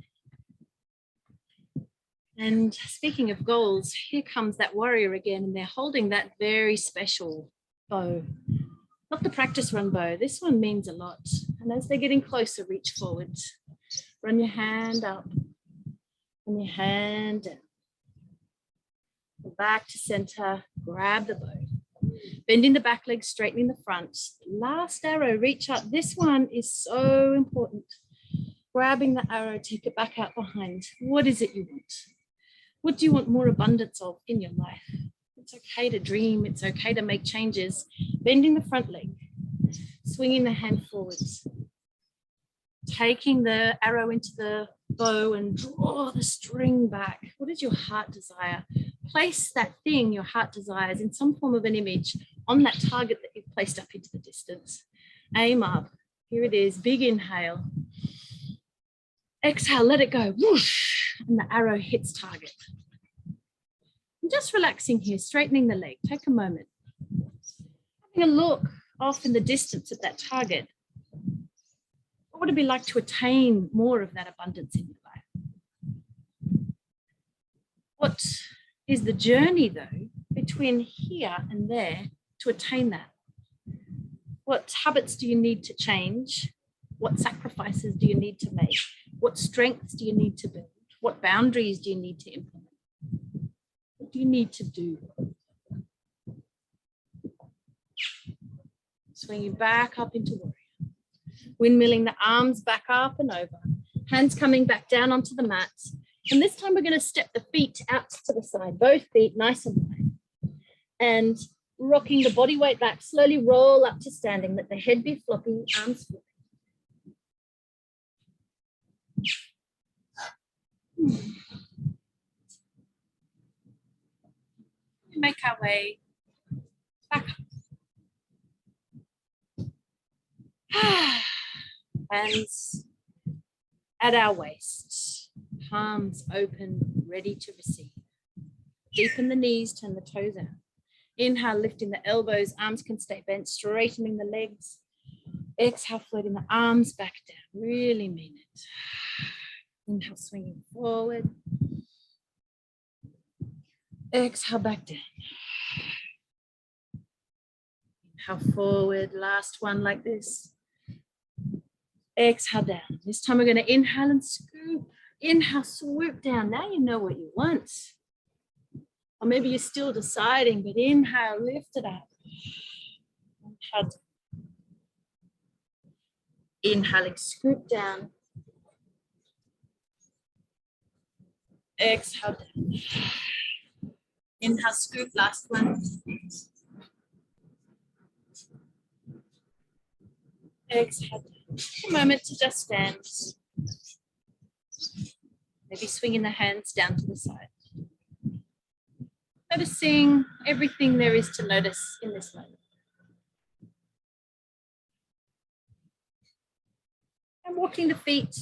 And speaking of goals, here comes that warrior again, and they're holding that very special bow. Not the practice run bow. This one means a lot. And as they're getting closer, reach forward. Run your hand up and your hand down. Go back to center, grab the bow. Bending the back leg, straightening the front. Last arrow, reach up. This one is so important. Grabbing the arrow, take it back out behind. What is it you want? What do you want more abundance of in your life? It's okay to dream. It's okay to make changes. Bending the front leg, swinging the hand forwards. Taking the arrow into the bow and draw the string back. What is your heart desire? Place that thing your heart desires in some form of an image on that target that you've placed up into the distance. Aim up. Here it is. Big inhale. Exhale, let it go. Whoosh, and the arrow hits target. And just relaxing here, straightening the leg. Take a moment. Having a look off in the distance at that target. What would it be like to attain more of that abundance in your life? What is the journey, though, between here and there to attain that? What habits do you need to change? What sacrifices do you need to make? What strengths do you need to build? What boundaries do you need to implement? What do you need to do? Swinging back up into warrior. Windmilling the arms back up and over. Hands coming back down onto the mat. And this time we're going to step the feet out to the side, both feet nice and wide. And rocking the body weight back. Slowly roll up to standing. Let the head be floppy, arms floppy. Make our way back up. Hands at our waist, palms open, ready to receive. Deepen the knees, turn the toes out. Inhale, lifting the elbows, arms can stay bent, straightening the legs. Exhale, floating the arms back down. Really mean it. Inhale, swinging forward. Exhale, back down. Inhale, forward. Last one like this. Exhale down. This time we're going to inhale and scoop. Inhale, swoop down. Now you know what you want. Or maybe you're still deciding, but inhale, lift it up. Inhale. Inhaling, scoop down. Exhale down. Inhale, scoop, last one. Exhale. Take a moment to just stand. Maybe swinging the hands down to the side. Noticing everything there is to notice in this moment. And walking the feet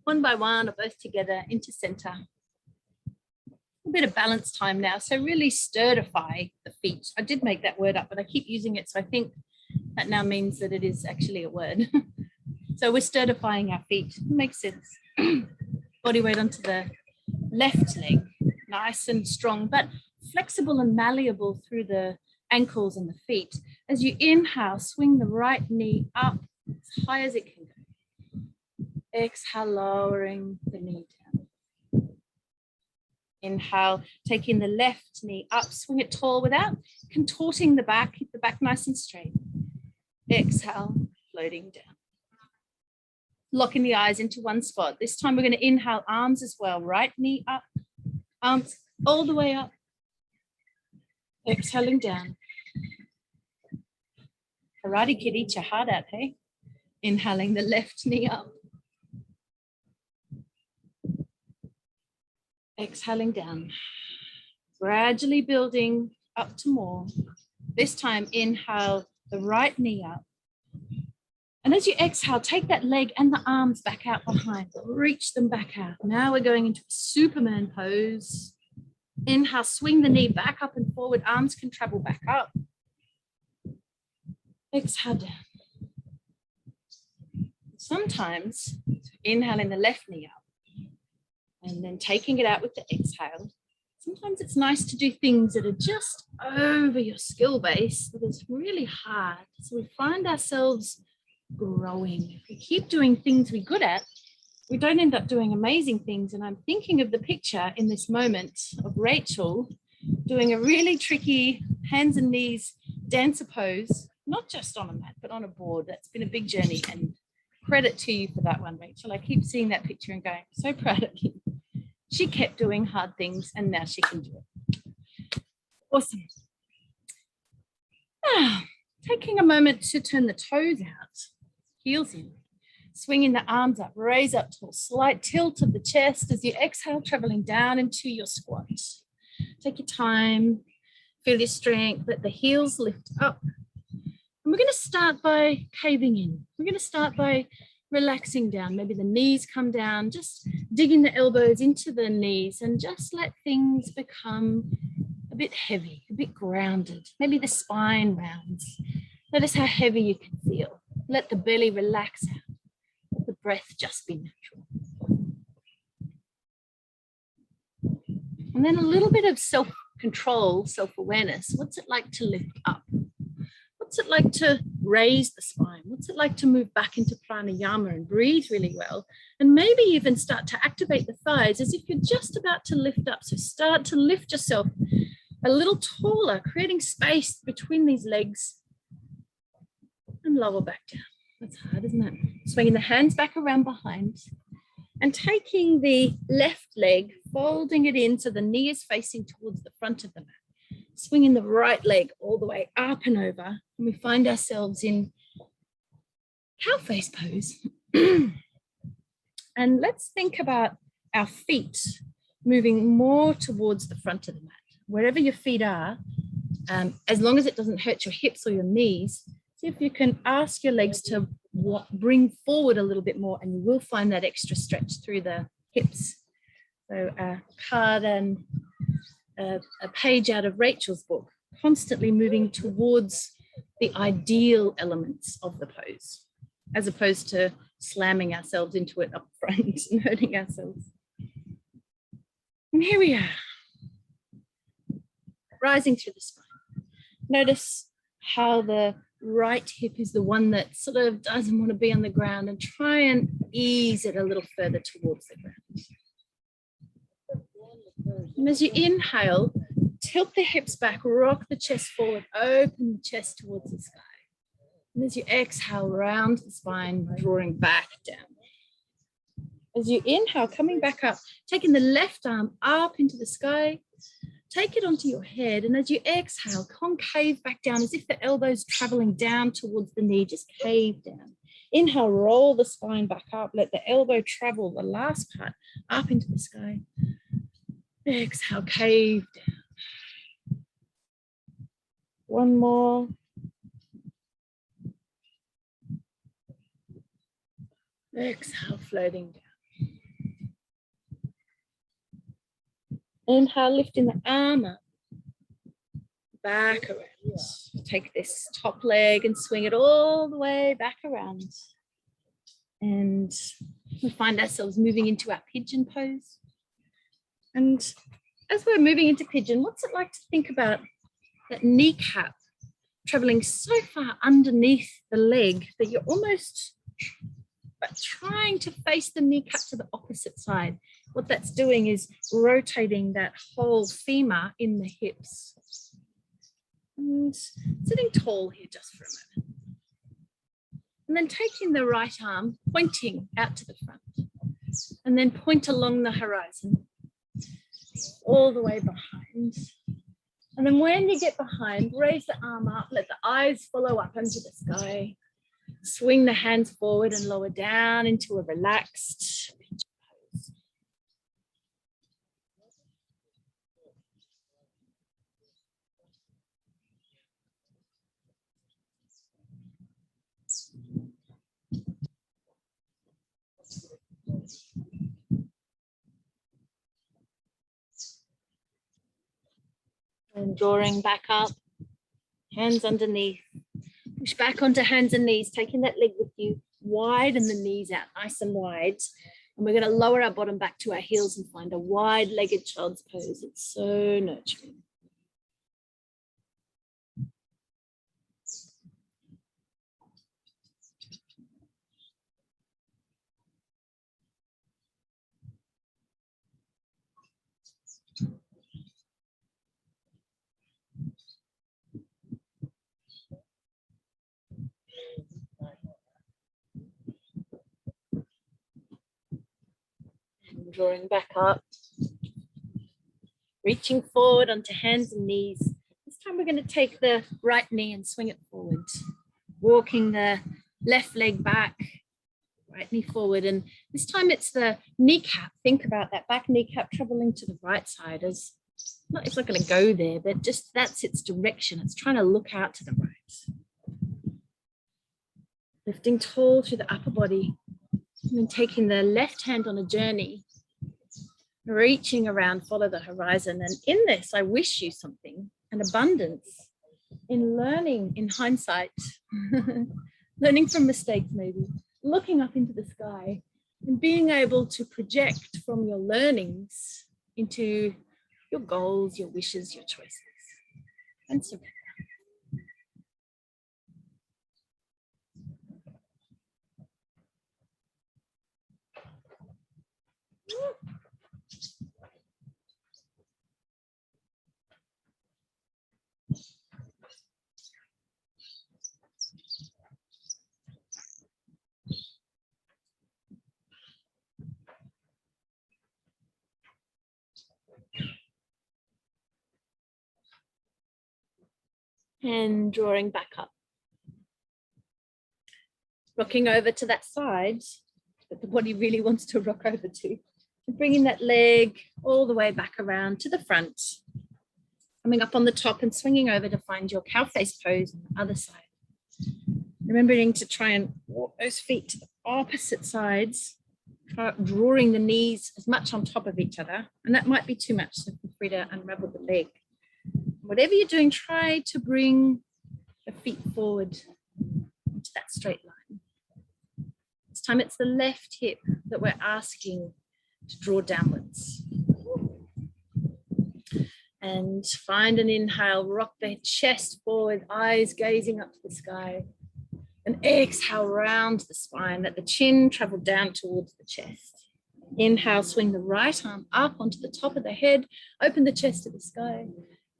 one by one or both together into center. A bit of balance time now. So really sturdify the feet. I did make that word up, but I keep using it. So I think that now means that it is actually a word. So we're sturdifying our feet. It makes sense. Body weight onto the left leg. Nice and strong, but flexible and malleable through the ankles and the feet. As you inhale, swing the right knee up as high as it can go. Exhale, lowering the knee down. Inhale, taking the left knee up, swing it tall without contorting the back. Keep the back nice and straight. Exhale, floating down. Locking the eyes into one spot. This time we're going to inhale, arms as well. Right knee up, arms all the way up. Exhaling down. Karate Kid, eat your heart out, hey? Inhaling the left knee up. Exhaling down. Gradually building up to more. This time, inhale the right knee up. And as you exhale, take that leg and the arms back out behind. Reach them back out. Now we're going into a Superman pose. Inhale, swing the knee back up and forward. Arms can travel back up. Exhale down. Sometimes inhaling the left knee up and then taking it out with the exhale. Sometimes it's nice to do things that are just over your skill base, that is really hard. So we find ourselves growing. If we keep doing things we're good at, we don't end up doing amazing things. And I'm thinking of the picture in this moment of Rachel doing a really tricky hands and knees dancer pose, not just on a mat, but on a board. That's been a big journey, and credit to you for that one, Rachel. I keep seeing that picture and going, so proud of you. She kept doing hard things and now she can do it. Awesome. Now, taking a moment to turn the toes out, heels in, swinging the arms up, raise up tall, slight tilt of the chest as you exhale, traveling down into your squat. Take your time, feel your strength, let the heels lift up. And we're going to start by caving in. We're going to start by relaxing down. Maybe the knees come down, just digging the elbows into the knees and just let things become a bit heavy, a bit grounded. Maybe the spine rounds. Notice how heavy you can feel. Let the belly relax out. Let the breath just be natural. And then a little bit of self-control, self-awareness. What's it like to lift up? What's it like to raise the spine? What's it like to move back into pranayama and breathe really well? And maybe even start to activate the thighs as if you're just about to lift up. So start to lift yourself a little taller, creating space between these legs and lower back down. That's hard, isn't it? Swinging the hands back around behind and taking the left leg, folding it in so the knee is facing towards the front of the mat. swinging the right leg all the way up and over, and we find ourselves in cow face pose. And let's think about our feet moving more towards the front of the mat. Wherever your feet are, as long as it doesn't hurt your hips or your knees, see if you can ask your legs to bring forward a little bit more, and you will find that extra stretch through the hips. So a card and a page out of Rachel's book, constantly moving towards the ideal elements of the pose, as opposed to slamming ourselves into it up front and hurting ourselves. And here we are, rising through the spine. Notice how the right hip is the one that sort of doesn't want to be on the ground, and try and ease it a little further towards the ground. And as you inhale, tilt the hips back, rock the chest forward, open the chest towards the sky. And as you exhale, round the spine, drawing back down. As you inhale, coming back up, taking the left arm up into the sky, take it onto your head, and as you exhale, concave back down as if the elbow's traveling down towards the knee, just cave down. Inhale, roll the spine back up, let the elbow travel, the last part, up into the sky. Exhale, cave down. One more. Exhale, floating down. Inhale, lifting the arm up, back around. Take this top leg and swing it all the way back around. And we find ourselves moving into our pigeon pose. And as we're moving into pigeon, what's it like to think about that kneecap traveling so far underneath the leg that you're almost trying to face the kneecap to the opposite side? What that's doing is rotating that whole femur in the hips. And sitting tall here just for a moment. And then taking the right arm, pointing out to the front. And then point along the horizon, all the way behind. And then when you get behind, raise the arm up, let the eyes follow up into the sky. Swing the hands forward and lower down into a relaxed pigeon pose. And drawing back up, hands underneath. Push back onto hands and knees, taking that leg with you, widen the knees out nice and wide. And we're going to lower our bottom back to our heels and find a wide-legged child's pose. It's so nurturing. Drawing back up, reaching forward onto hands and knees. This time we're going to take the right knee and swing it forward, walking the left leg back, right knee forward. And this time it's the kneecap. Think about that back kneecap traveling to the right side. It's not going to go there, but just that's its direction. It's trying to look out to the right. Lifting tall through the upper body, and then taking the left hand on a journey, reaching around, follow the horizon. And in this, I wish you something, an abundance in learning in hindsight, learning from mistakes maybe, looking up into the sky and being able to project from your learnings into your goals, your wishes, your choices. And surrender. and drawing back up. Rocking over to that side that the body really wants to rock over to. And bringing that leg all the way back around to the front. Coming up on the top and swinging over to find your cow face pose on the other side. Remembering to try and walk those feet to the opposite sides, drawing the knees as much on top of each other. And that might be too much, so feel free to unravel the leg. Whatever you're doing, try to bring the feet forward into that straight line. This time it's the left hip that we're asking to draw downwards. And find an inhale, rock the chest forward, eyes gazing up to the sky. And exhale, round the spine, let the chin travel down towards the chest. Inhale, swing the right arm up onto the top of the head, open the chest to the sky.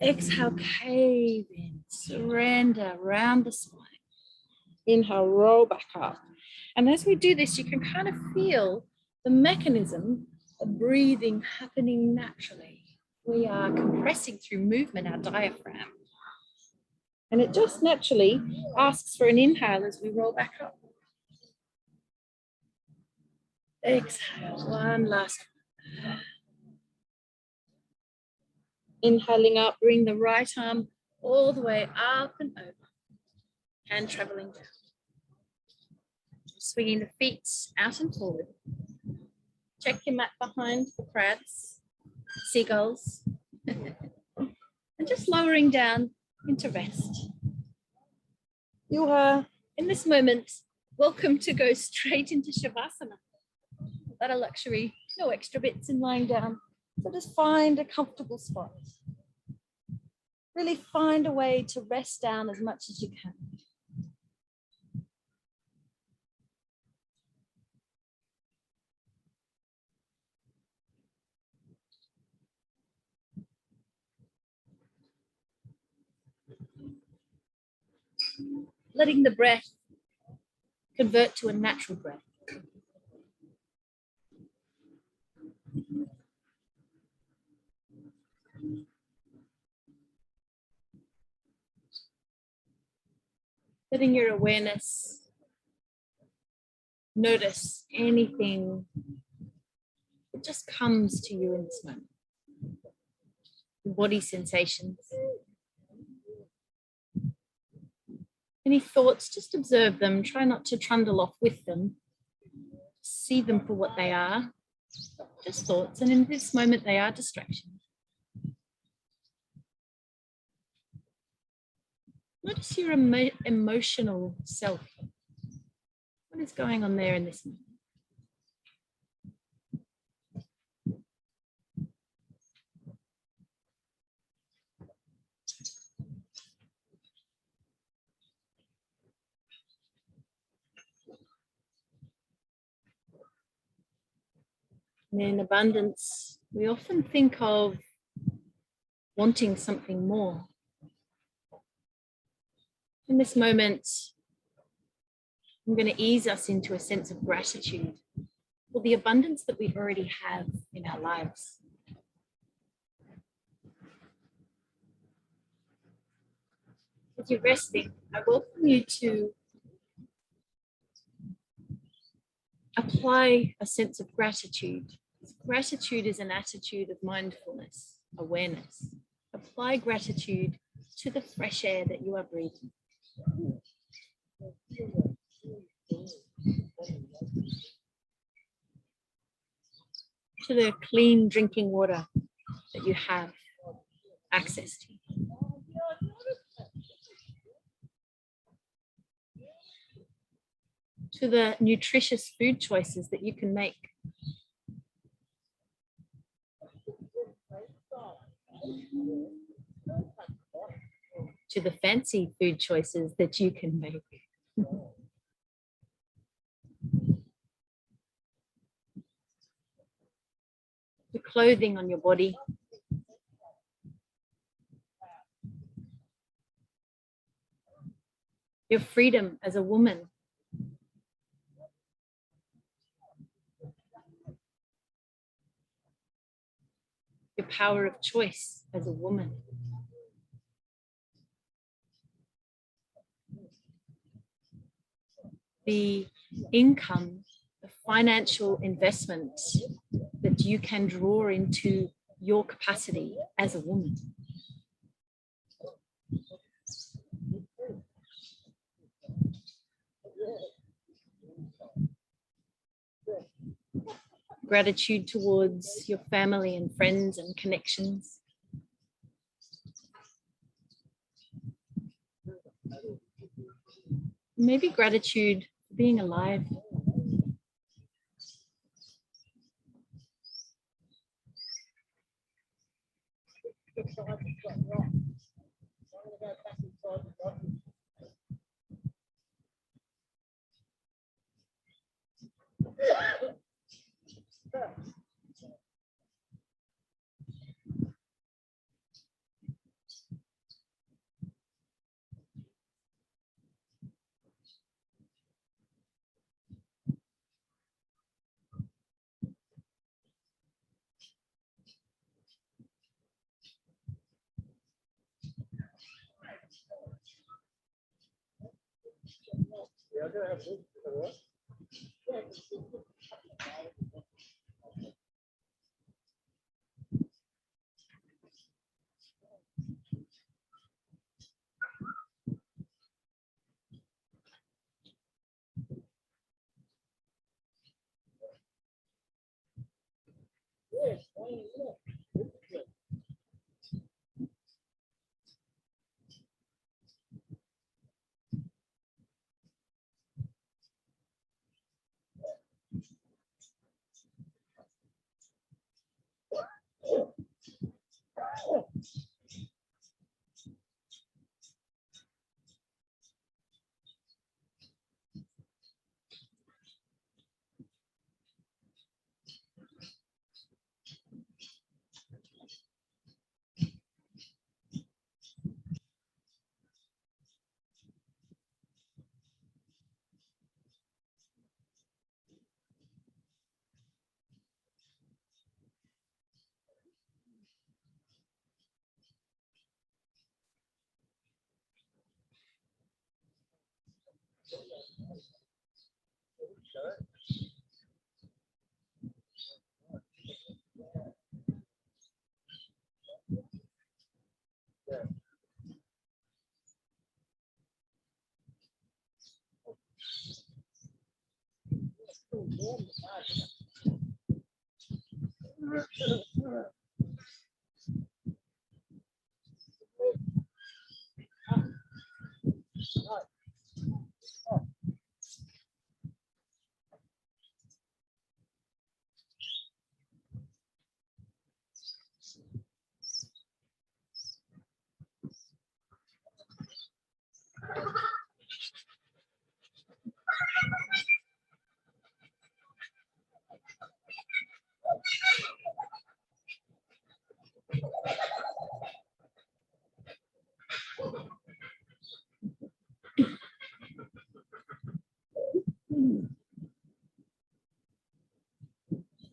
Exhale, cave in, surrender round the spine. Inhale, roll back up. And as we do this, you can kind of feel the mechanism of breathing happening naturally. We are compressing through movement our diaphragm. And it just naturally asks for an inhale as we roll back up. Exhale, one last one. Inhaling up, bring the right arm all the way up and over. Hand traveling down. Swinging the feet out and forward. Check your mat behind for crabs, seagulls. And just lowering down into rest. You are, in this moment, welcome to go straight into Shavasana. That a luxury, no extra bits in lying down. So just find a comfortable spot. Really find a way to rest down as much as you can. Letting the breath convert to a natural breath. Letting your awareness notice anything that just comes to you in this moment. Body sensations. Any thoughts, just observe them. Try not to trundle off with them. See them for what they are, just thoughts. And in this moment, they are distractions. Notice your emotional self. What is going on there in this moment? And in abundance, we often think of wanting something more. In this moment, I'm going to ease us into a sense of gratitude for the abundance that we already have in our lives. As you're resting, I welcome you to apply a sense of gratitude. Gratitude is an attitude of mindfulness, awareness. Apply gratitude to the fresh air that you are breathing. To the clean drinking water that you have access to. To the nutritious food choices that you can make. To the fancy food choices that you can make. The clothing on your body. Your freedom as a woman. Your power of choice as a woman. the income, the financial investment that you can draw into your capacity as a woman. Gratitude towards your family and friends and connections. Maybe gratitude for being alive.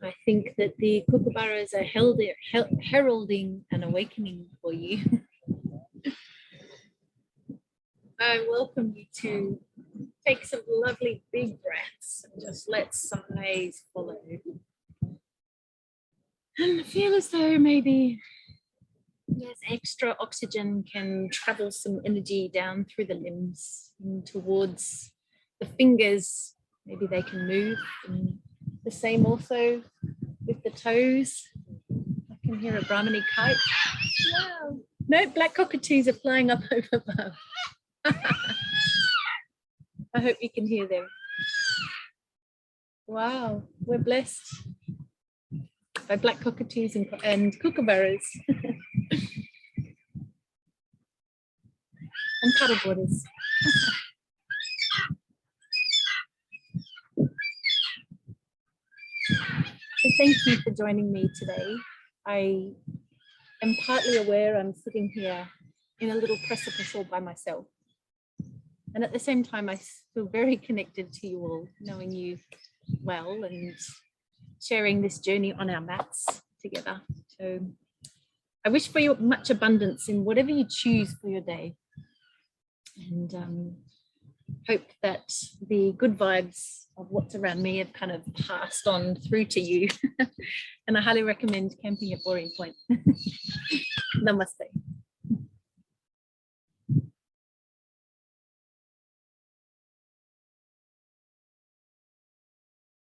I think that the kookaburras are heralding an awakening for you. I welcome you to take some lovely big breaths and just let sighs follow. And feel as though maybe there's extra oxygen can travel some energy down through the limbs and towards the fingers. Maybe they can move. And the same also with the toes. I can hear a Brahmini kite. Wow. No, black cockatoos are flying up over above. I hope you can hear them. Wow, we're blessed by black cockatoos and kookaburras and paddleboarders. So thank you for joining me today. I am partly aware I'm sitting here in a little precipice all by myself. And at the same time, I feel very connected to you all, knowing you well and sharing this journey on our mats together. So I wish for you much abundance in whatever you choose for your day. And hope that the good vibes of what's around me have kind of passed on through to you. And I highly recommend camping at Boring Point. Namaste.